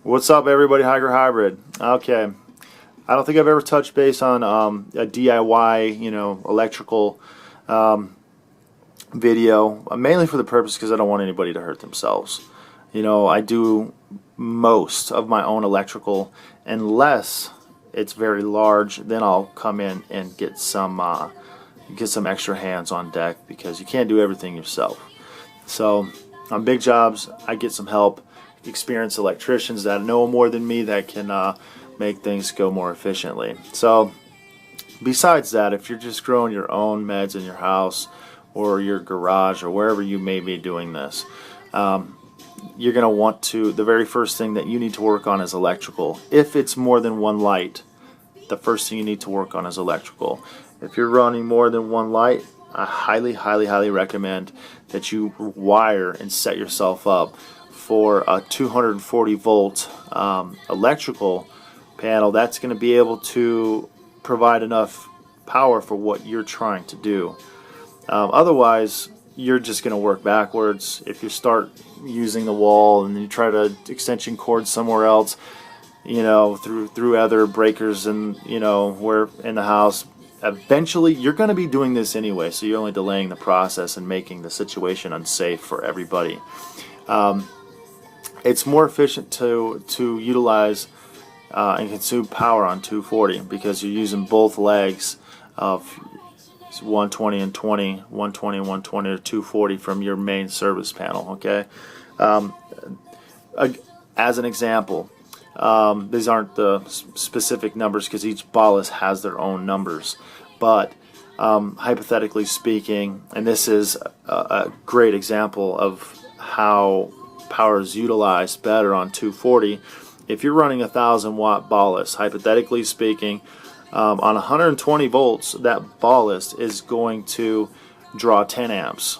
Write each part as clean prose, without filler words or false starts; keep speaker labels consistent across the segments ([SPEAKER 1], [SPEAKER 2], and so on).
[SPEAKER 1] What's up, everybody? HygroHybrid. Okay, I don't think I've ever touched base on a DIY, electrical video, mainly for the purpose because I don't want anybody to hurt themselves. I do most of my own electrical unless it's very large. Then I'll come in and get some extra hands on deck because you can't do everything yourself. So on big jobs, I get some help. Experienced electricians that know more than me that can make things go more efficiently. So besides that, if you're just growing your own meds in your house or your garage or wherever you may be doing this, you're going to want to, the very first thing that you need to work on is electrical. If it's more than one light, the first thing you need to work on is electrical. If you're running more than one light, I highly recommend that you wire and set yourself up for a 240 volt electrical panel that's going to be able to provide enough power for what you're trying to do. Otherwise, you're just going to work backwards. If you start using the wall and then you try to extension cord somewhere else, through other breakers and where in the house, eventually you're going to be doing this anyway. So you're only delaying the process and making the situation unsafe for everybody. It's more efficient to utilize and consume power on 240 because you're using both legs of 120 and 20, 120 and 120 or 240 from your main service panel. Okay, as an example, these aren't the specific numbers because each ballast has their own numbers, but hypothetically speaking, and this is a great example of how power is utilized better on 240. If you're running 1,000 watt ballast, hypothetically speaking, on 120 volts, that ballast is going to draw 10 amps.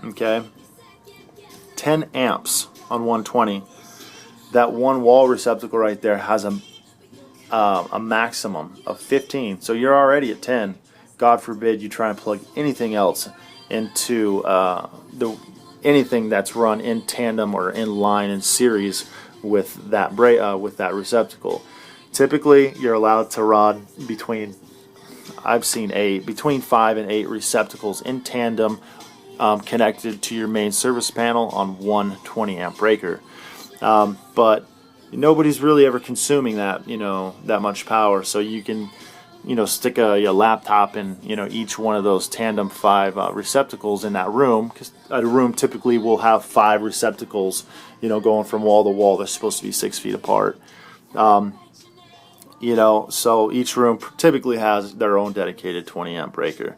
[SPEAKER 1] Okay, 10 amps on 120. That one wall receptacle right there has a maximum of 15. So you're already at 10. God forbid you try and plug anything else into anything that's run in tandem or in line in series with that receptacle. Typically, you're allowed to run between 5 and 8 receptacles in tandem, connected to your main service panel on one 20 amp breaker. But nobody's really ever consuming that that much power. So you can stick a laptop in each one of those tandem 5 receptacles in that room, because a room typically will have 5 receptacles going from wall to wall. They're supposed to be 6 feet apart. So each room typically has their own dedicated 20 amp breaker.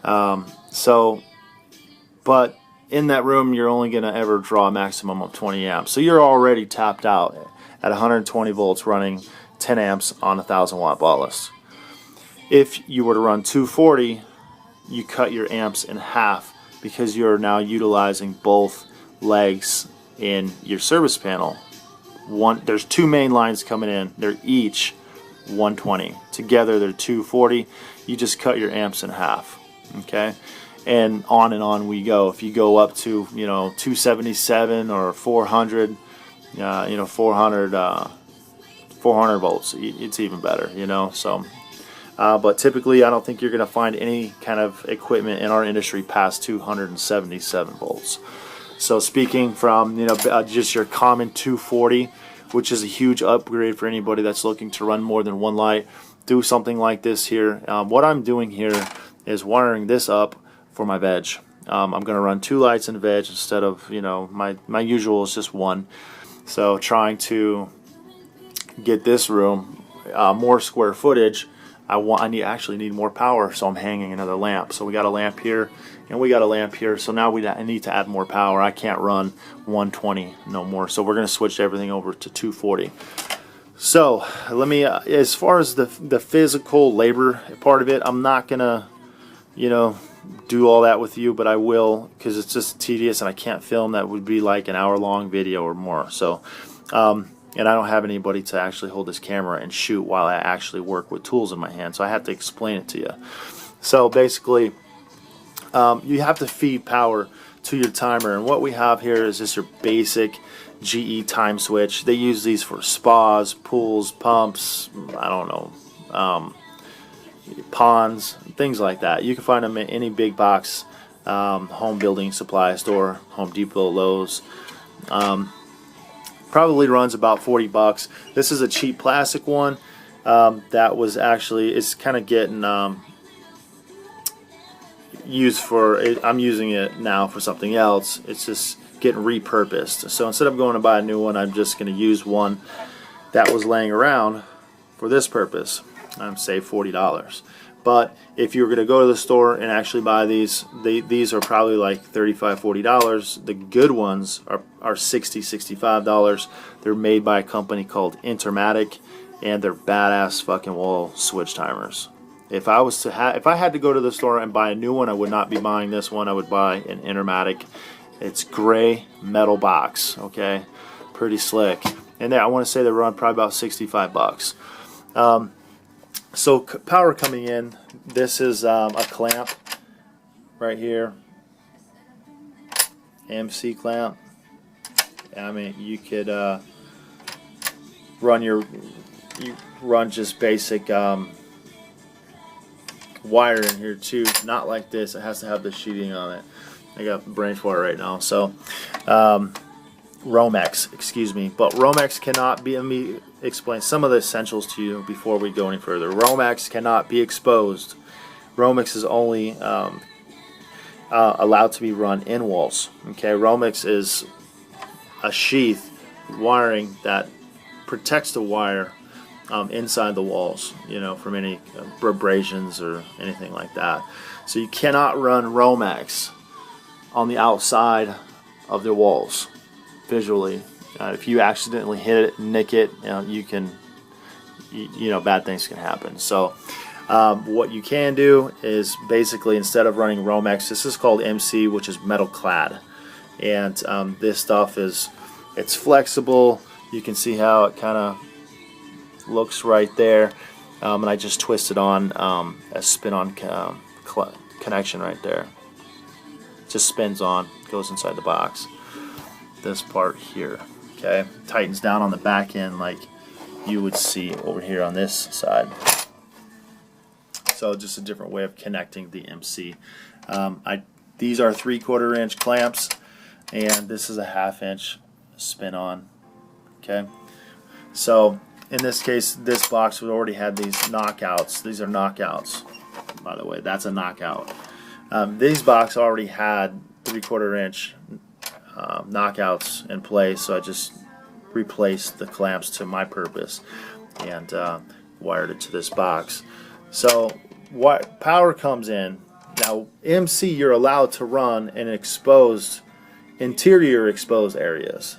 [SPEAKER 1] But in that room you're only going to ever draw a maximum of 20 amps. So you're already tapped out at 120 volts running 10 amps on 1,000 watt ballast. If you were to run 240, you cut your amps in half because you're now utilizing both legs in your service panel. There's 2 main lines coming in. They're each 120. Together they're 240. You just cut your amps in half. Okay, and on we go. If you go up to 277 or 400, 400 volts, it's even better. So. But typically, I don't think you're going to find any kind of equipment in our industry past 277 volts. So speaking from just your common 240, which is a huge upgrade for anybody that's looking to run more than one light, do something like this here. What I'm doing here is wiring this up for my veg. I'm going to run 2 lights in veg instead of my usual is just 1. So trying to get this room more square footage. I actually need more power, so I'm hanging another lamp. So we got a lamp here, and we got a lamp here. So now I need to add more power. I can't run 120 no more. So we're going to switch everything over to 240. So let me, as far as the physical labor part of it, I'm not going to, do all that with you, but I will because it's just tedious and I can't film. That would be like an hour-long video or more. So. And I don't have anybody to actually hold this camera and shoot while I actually work with tools in my hand, so I have to explain it to you. So basically, you have to feed power to your timer, and what we have here is just your basic GE time switch. They use these for spas, pools, pumps, I don't know, ponds, things like that. You can find them in any big box home building supply store, Home Depot, Lowe's. Probably runs about 40 bucks. This is a cheap plastic one that was actually, it's kind of getting used for, I'm using it now for something else. It's just getting repurposed. So instead of going to buy a new one, I'm just going to use one that was laying around for this purpose. I'm save $40. But if you were going to go to the store and actually buy these, these are probably like $35, $40. The good ones are $60, $65. They're made by a company called Intermatic, and they're badass fucking wall switch timers. If I was to if I had to go to the store and buy a new one, I would not be buying this one. I would buy an Intermatic. It's gray metal box, okay, pretty slick. And I want to say they run probably about 65 bucks. So power coming in. This is a clamp right here, MC clamp. I mean, you could run just basic wire in here too. Not like this. It has to have the sheeting on it. I got brain fart right now. So Romex, excuse me, but Romex cannot be, let me explain some of the essentials to you before we go any further. Romex cannot be exposed. Romex is only allowed to be run in walls. Okay, Romex is a sheath wiring that protects the wire inside the walls, you know, from any abrasions or anything like that. So you cannot run Romex on the outside of the walls visually. If you accidentally hit it, nick it, you can, bad things can happen. So what you can do is basically, instead of running Romex, this is called MC, which is metal clad, and this stuff it's flexible. You can see how it kind of looks right there, and I just twisted on a spin-on connection right there. It just spins on, goes inside the box. This part here, okay, tightens down on the back end like you would see over here on this side. So just a different way of connecting the MC. These are 3/4 inch clamps, and this is a 1/2 inch spin on. Okay, so in this case, this box would already had these knockouts. These are knockouts, by the way. That's a knockout. These box already had 3/4 inch knockouts in place, so I just replaced the clamps to my purpose and wired it to this box. So what power comes in now, MC you're allowed to run in interior exposed areas.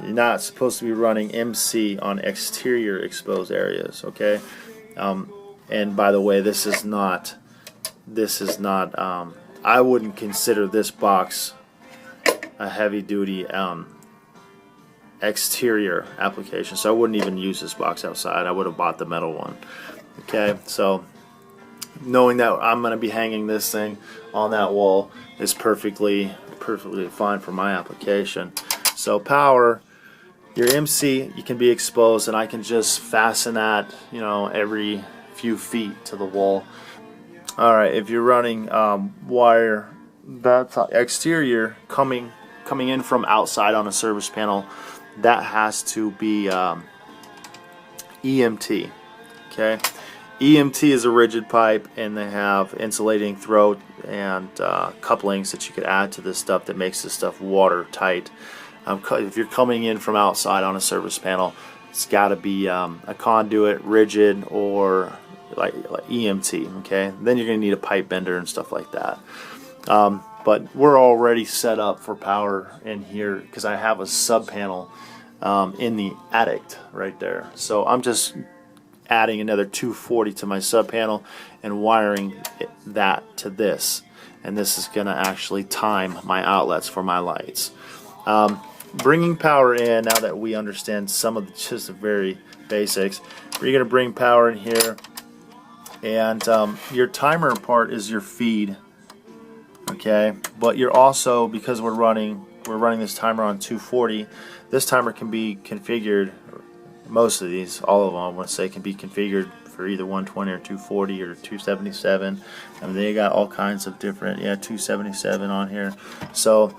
[SPEAKER 1] You're not supposed to be running MC on exterior exposed areas, okay? And by the way, this is not I wouldn't consider this box a heavy-duty exterior application, so I wouldn't even use this box outside. I would have bought the metal one. Okay, so knowing that I'm going to be hanging this thing on that wall is perfectly fine for my application. So power, your MC, you can be exposed, and I can just fasten that, every few feet to the wall. All right, if you're running wire that's exterior coming in from outside on a service panel, that has to be EMT. Okay, EMT is a rigid pipe, and they have insulating throat and couplings that you could add to this stuff that makes this stuff watertight. If you're coming in from outside on a service panel, it's got to be a conduit, rigid, or like EMT. Okay, then you're going to need a pipe bender and stuff like that. But we're already set up for power in here because I have a sub panel in the attic right there. So I'm just adding another 240 to my sub panel and wiring that to this, and this is going to actually time my outlets for my lights. Bringing power in, now that we understand some of just the very basics, we're going to bring power in here, and your timer part is your feed. Okay, but you're also, because we're running we're running this timer on 240. This timer can be configured, most of these, all of them I want to say, can be configured for either 120 or 240 or 277. I mean, they got all kinds of different, 277 on here. So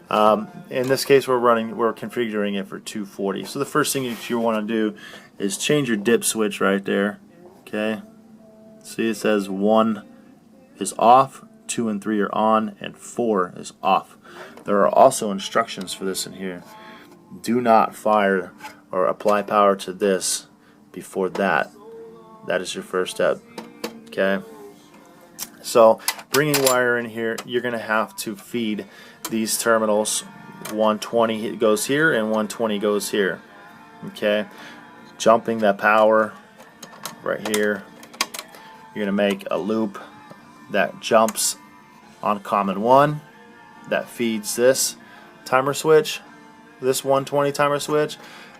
[SPEAKER 1] in this case we're configuring it for 240. So the first thing that you want to do is change your dip switch right there. Okay, see, it says 1 is off, 2 and 3 are on, and 4 is off. There are also instructions for this in here. Do not fire or apply power to this before that. That is your first step. Okay, so bringing wire in here, you're going to have to feed these terminals. 120 goes here and 120 goes here. Okay, jumping that power right here, you're going to make a loop that jumps on common 1 that feeds this timer switch, this 120 timer switch,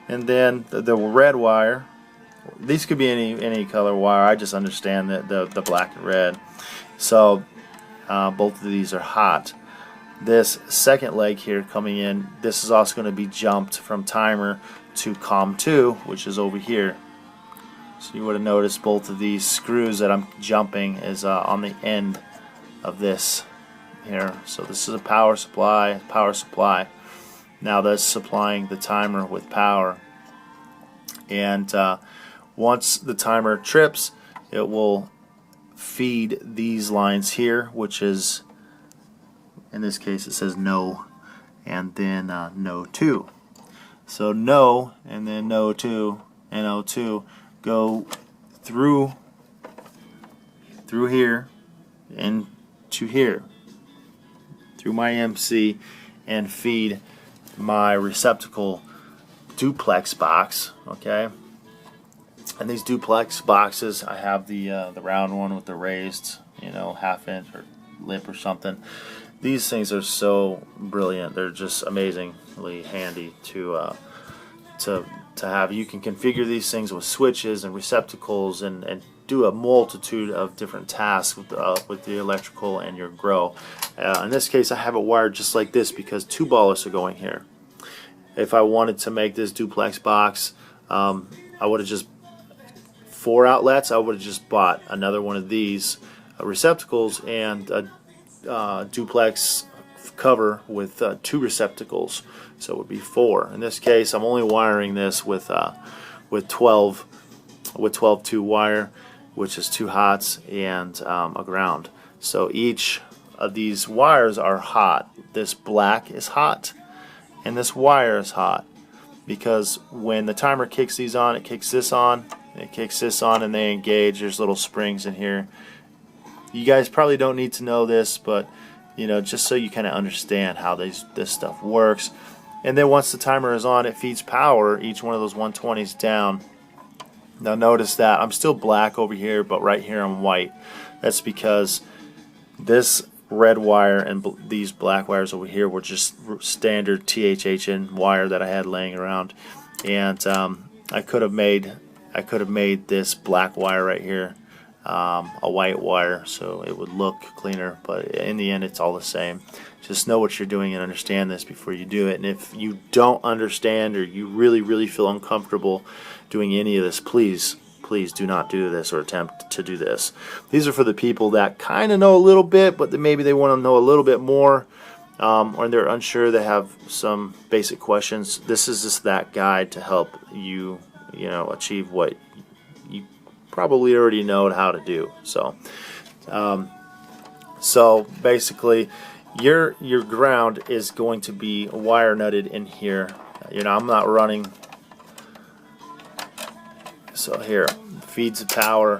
[SPEAKER 1] and then the red wire. These could be any color wire. I just understand that the black and red. So both of these are hot. This second leg here coming in, this is also going to be jumped from timer to COM2, which is over here. So you would have noticed both of these screws that I'm jumping is on the end of this here. So this is a power supply. Now that's supplying the timer with power. And once the timer trips, it will feed these lines here, which is, in this case it says no, and then no 2. So no, and then no 2, and no 2 go through here into here, through my MC, and feed my receptacle duplex box. Okay, and these duplex boxes, I have the round one with the raised, half-inch or lip or something. These things are so brilliant. They're just amazingly handy to have. You can configure these things with switches and receptacles and do a multitude of different tasks with the electrical and your grow. In this case, I have it wired just like this because 2 ballers are going here. If I wanted to make this duplex box, I would have just 4 outlets. I would have just bought another one of these receptacles and a duplex cover with 2 receptacles, so it would be 4. In this case, I'm only wiring this with 12-2 wire, which is 2 hots and a ground. So each of these wires are hot. This black is hot, and this wire is hot because when the timer kicks these on, it kicks this on, and it kicks this on, and they engage. There's little springs in here. You guys probably don't need to know this, but just so you kind of understand how this stuff works. And then once the timer is on, it feeds power each one of those 120s down. Now notice that I'm still black over here, but right here I'm white. That's because this red wire and these black wires over here were just standard THHN wire that I had laying around, and I could have made this black wire right here a white wire so it would look cleaner, but in the end it's all the same. Just know what you're doing and understand this before you do it. And if you don't understand or you really feel uncomfortable doing any of this, please do not do this or attempt to do this. These are for the people that kind of know a little bit, but maybe they want to know a little bit more, or they're unsure, they have some basic questions. This is just that guide to help you achieve what you probably already know how to do. So basically your ground is going to be wire nutted in here. I'm not running, so here feeds the power,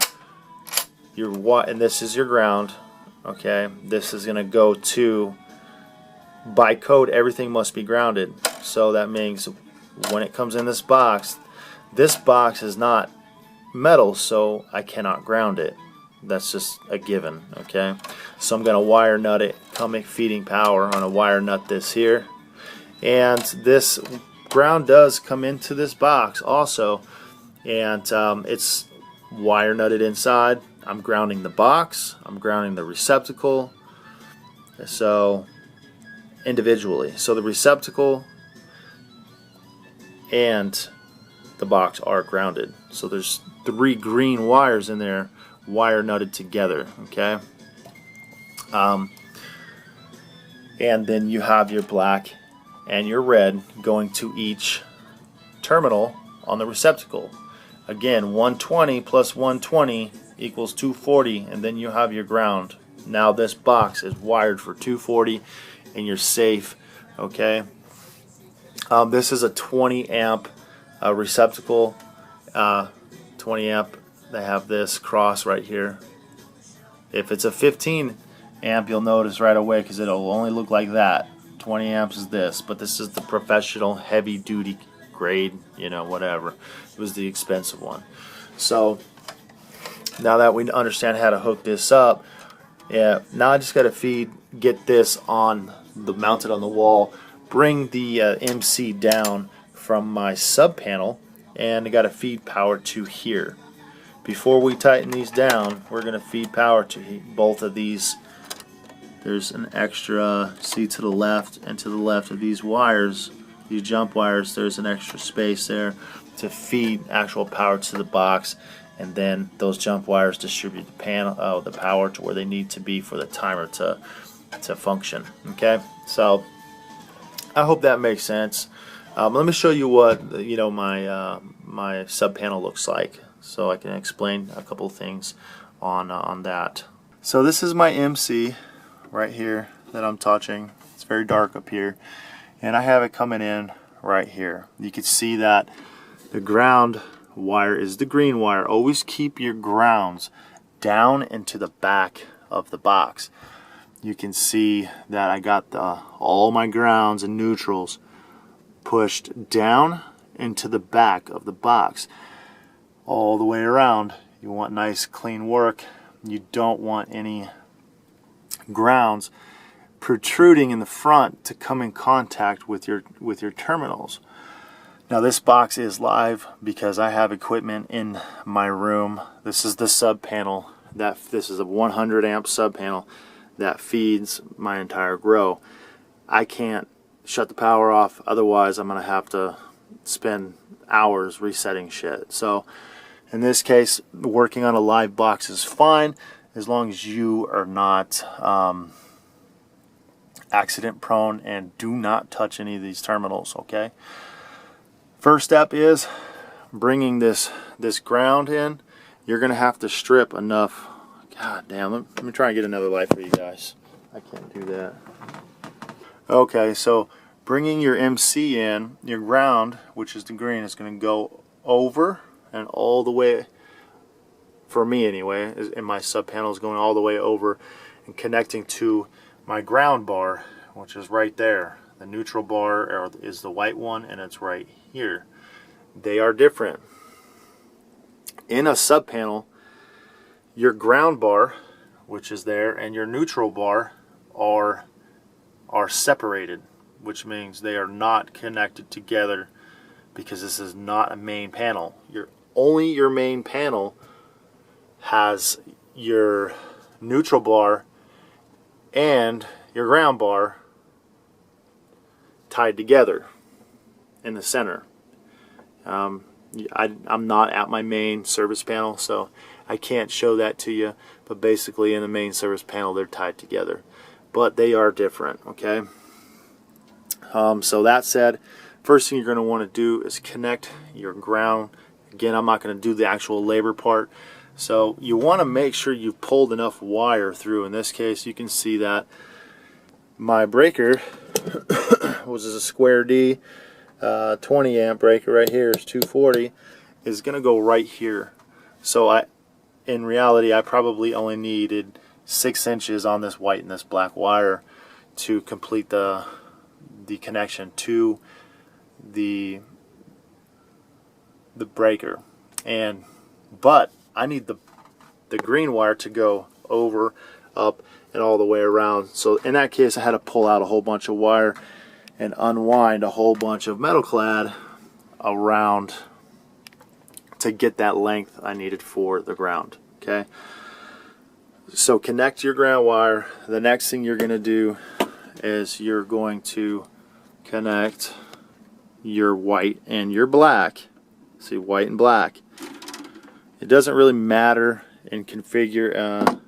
[SPEAKER 1] and this is your ground. Okay, this is going to go to, by code, everything must be grounded. So that means when it comes in this box is not metal, so I cannot ground it. That's just a given. Okay, so I'm going to wire nut it, feeding power. I'm going to wire nut this here, and this ground does come into this box also, and it's wire nutted inside. I'm grounding the box, I'm grounding the receptacle, so individually. So the receptacle and the box are grounded. So there's 3 green wires in there, wire nutted together. Okay. And then you have your black and your red going to each terminal on the receptacle. Again, 120 plus 120 equals 240, and then you have your ground. Now this box is wired for 240 and you're safe. Okay. This is a 20 amp receptacle. 20 amp, they have this cross right here. If it's a 15 amp, you'll notice right away because it'll only look like that. 20 amps is this, but this is the professional heavy duty grade, you know, whatever. It was the expensive one. So now that we understand how to hook this up, yeah, now I just got to get this on the mounted on the wall, bring the MC down from my sub panel, and I got to feed power to here. Before we tighten these down, we're going to feed power to both of these. There's an extra, see, to the left and to the left of these wires, these jump wires, there's an extra space there to feed actual power to the box, and then those jump wires distribute the panel, the power to where they need to be for the timer to function. Okay, so I hope that makes sense. Let me show you what my sub panel looks like, so I can explain a couple things on that. So this is my MC right here that I'm touching. It's very dark up here, and I have it coming in right here. You can see that the ground wire is the green wire. Always keep your grounds down into the back of the box. You can see that I got all my grounds and neutrals pushed down into the back of the box all the way around. You want nice clean work. You don't want any grounds protruding in the front to come in contact with your terminals. Now this box is live because I have equipment in my room. This is the sub panel. This is a 100 amp sub panel that feeds my entire grow. I can't shut the power off, otherwise I'm gonna have to spend hours resetting shit. So in this case, working on a live box is fine as long as you are not accident prone and do not touch any of these terminals. Okay, first step is bringing this ground in. You're gonna have to strip enough. God damn, let me try and get another light for you guys. I can't do that. Okay, so bringing your MC in, your ground, which is the green, is going to go over and all the way, for me anyway, in my sub panel, is going all the way over and connecting to my ground bar, which is right there. The neutral bar is the white one, and it's right here. They are different. In a sub panel, your ground bar, which is there, and your neutral bar are separated, which means they are not connected together because this is not a main panel. Only your main panel has your neutral bar and your ground bar tied together in the center. I'm not at my main service panel, so I can't show that to you, but basically in the main service panel they're tied together, but they are different. Okay, so that said, first thing you're going to want to do is connect your ground. Again, I'm not going to do the actual labor part, so you want to make sure you've pulled enough wire through. In this case, you can see that my breaker was a square D 20 amp breaker right here is 240, is going to go right here. So in reality, I probably only needed 6 inches on this white and this black wire to complete the connection to the breaker. But I need the green wire to go over, up, and all the way around. So in that case, I had to pull out a whole bunch of wire and unwind a whole bunch of metal clad around to get that length I needed for the ground. Okay, so connect your ground wire. The next thing you're going to do is you're going to connect your white and your black. See, white and black. It doesn't really matter in configure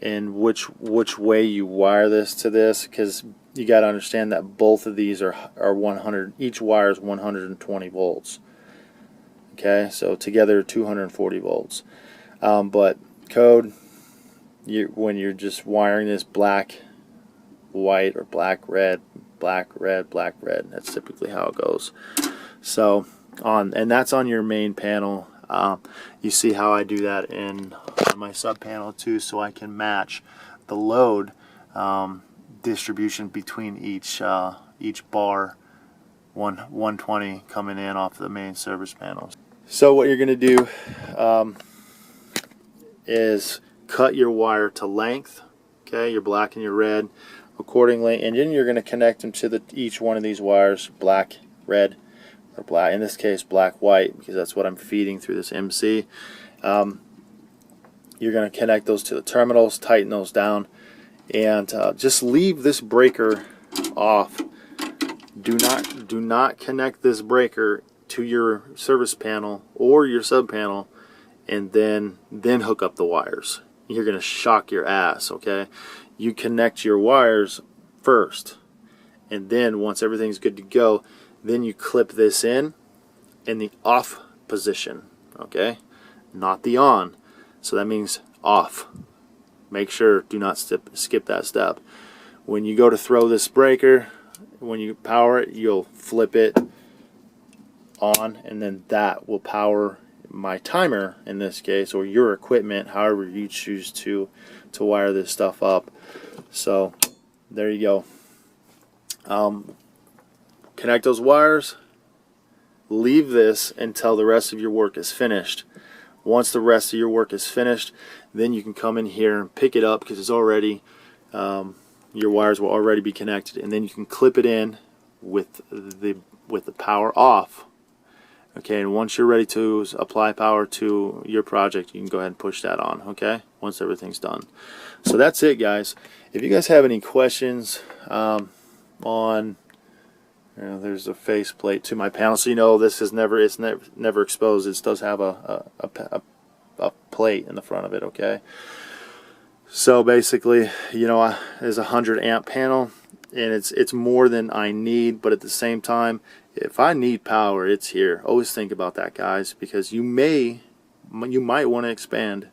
[SPEAKER 1] in which way you wire this to this, because you got to understand that both of these are 100. Each wire is 120 volts. Okay, so together 240 volts. But code, when you're just wiring this black, white, or black, red, black, red, black, red, that's typically how it goes. So and that's on your main panel. You see how I do that on my sub panel too, so I can match the load distribution between each bar, 120 coming in off the main service panels. So what you're going to do is cut your wire to length, okay, your black and your red accordingly, and then you're going to connect them to each one of these wires, black, red, or black, in this case black, white, because that's what I'm feeding through this MC. You're going to connect those to the terminals, tighten those down, and just leave this breaker off. Do not connect this breaker to your service panel or your sub panel and then hook up the wires. You're going to shock your ass, okay? You connect your wires first, and then once everything's good to go, then you clip this in the off position, okay? Not the on. So that means off. Make sure, do not skip that step. When you go to throw this breaker, when you power it, you'll flip it on, and then that will power my timer in this case, or your equipment, however you choose to wire this stuff up. So there you go. Connect those wires, leave this until the rest of your work is finished. Once the rest of your work is finished, then you can come in here and pick it up, because it's already your wires will already be connected, and then you can clip it in with the power off. Okay, and once you're ready to apply power to your project, you can go ahead and push that on, okay, once everything's done. So that's it, guys. If you guys have any questions on, there's a face plate to my panel, so you know this is never exposed. It does have a plate in the front of it, okay? So basically, there's a 100 amp panel, and it's more than I need, but at the same time, if I need power, it's here. Always think about that, guys, because you might want to expand,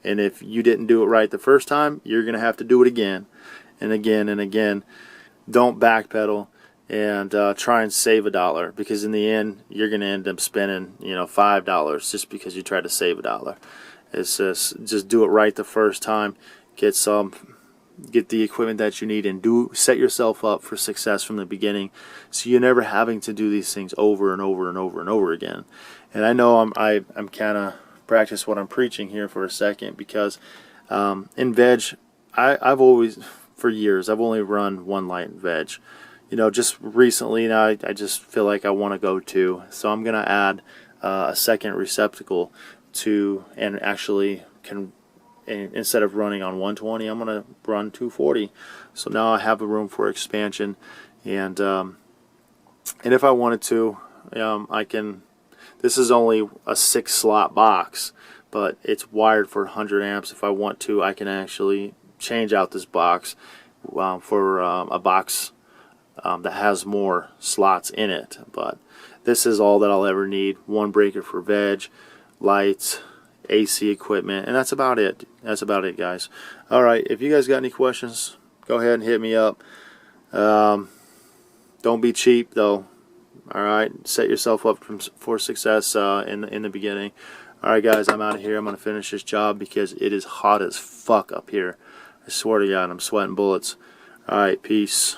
[SPEAKER 1] and if you didn't do it right the first time, you're going to have to do it again and again and again. Don't backpedal and try and save $1, because in the end, you're going to end up spending $5 just because you tried to save $1. It's just do it right the first time. Get the equipment that you need, and set yourself up for success from the beginning, so you're never having to do these things over and over and over and over again. And I know I'm kind of practice what I'm preaching here for a second, because in veg, I've always, for years, I've only run one light in veg. Just recently now I just feel like I want to go two, so I'm gonna add a second receptacle and actually instead of running on 120, I'm going to run 240. So now I have a room for expansion, and if I wanted to, I can. This is only a 6-slot box, but it's wired for 100 amps. If I want to, I can actually change out this box for a box that has more slots in it. But this is all that I'll ever need. One breaker for veg, lights, AC equipment, and that's about it. That's about it, guys. Alright, if you guys got any questions, go ahead and hit me up. Don't be cheap though. Alright, set yourself up for success in the beginning. Alright, guys, I'm out of here. I'm going to finish this job because it is hot as fuck up here. I swear to God, I'm sweating bullets. Alright, peace.